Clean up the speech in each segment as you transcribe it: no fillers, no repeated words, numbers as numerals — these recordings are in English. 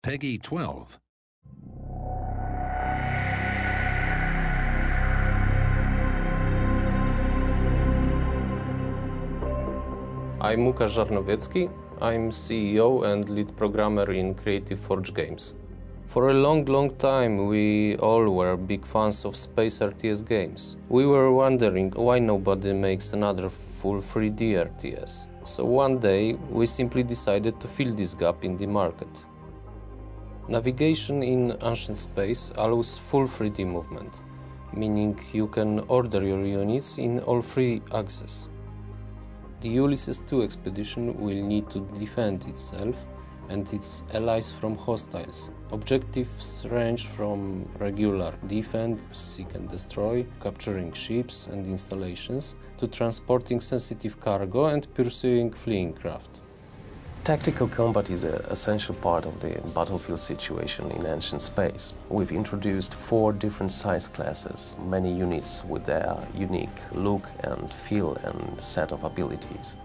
Peggy 12. I'm Łukasz Żarnowiecki. I'm CEO and lead programmer in Creative Forge Games. For a long time we all were big fans of space RTS games. We were wondering why nobody makes another full 3D RTS. So one day we simply decided to fill this gap in the market. Navigation in Ancient Space allows full 3D movement, meaning you can order your units in all three axes. The Ulysses II expedition will need to defend itself and its allies from hostiles. Objectives range from regular defend, seek and destroy, capturing ships and installations, to transporting sensitive cargo and pursuing fleeing craft. Tactical combat is an essential part of the battlefield situation in Ancient Space. We've introduced 4 different size classes, many units with their unique look and feel and set of abilities.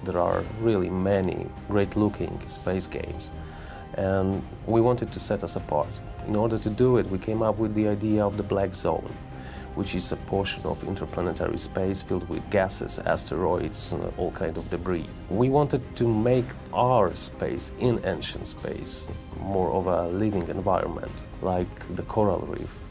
There are really many great-looking space games, and we wanted to set us apart. In order to do it, we came up with the idea of the Black Zone, which is a portion of interplanetary space filled with gases, asteroids, and all kinds of debris. We wanted to make our space in Ancient Space more of a living environment, like the coral reef.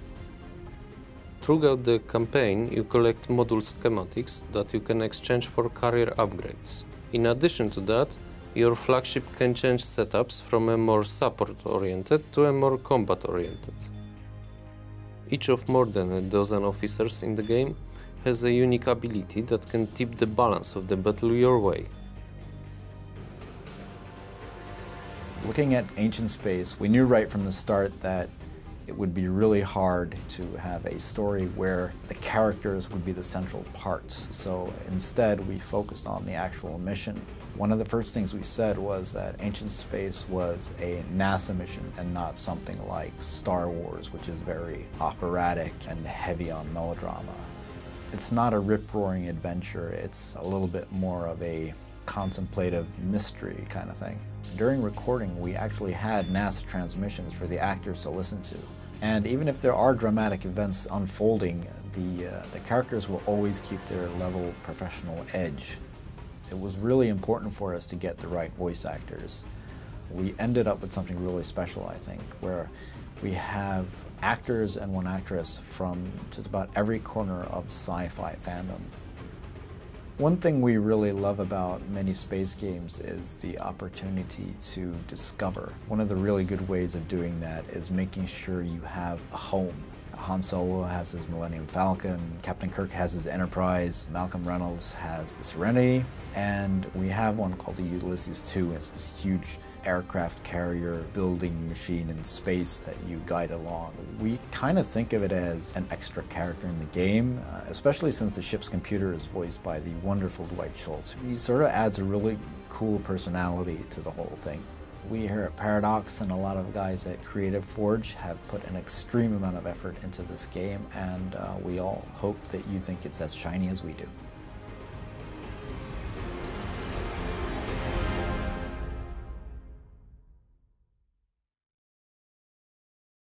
Throughout the campaign, you collect module schematics that you can exchange for carrier upgrades. In addition to that, your flagship can change setups from a more support-oriented to a more combat-oriented. Each of more than a dozen officers in the game has a unique ability that can tip the balance of the battle your way. Looking at Ancient Space, we knew right from the start that it would be really hard to have a story where the characters would be the central parts. So instead, we focused on the actual mission. One of the first things we said was that Ancient Space was a NASA mission and not something like Star Wars, which is very operatic and heavy on melodrama. It's not a rip-roaring adventure, it's a little bit more of a contemplative mystery kind of thing. During recording, we actually had NASA transmissions for the actors to listen to. And even if there are dramatic events unfolding, the characters will always keep their level professional edge. It was really important for us to get the right voice actors. We ended up with something really special, I think, where we have actors and one actress from just about every corner of sci-fi fandom. One thing we really love about many space games is the opportunity to discover. One of the really good ways of doing that is making sure you have a home. Han Solo has his Millennium Falcon, Captain Kirk has his Enterprise, Malcolm Reynolds has the Serenity, and we have one called the Ulysses II. It's this huge aircraft carrier building machine in space that you guide along. We kind of think of it as an extra character in the game, especially since the ship's computer is voiced by the wonderful Dwight Schultz. He sort of adds a really cool personality to the whole thing. We here at Paradox and a lot of guys at Creative Forge have put an extreme amount of effort into this game, and we all hope that you think it's as shiny as we do.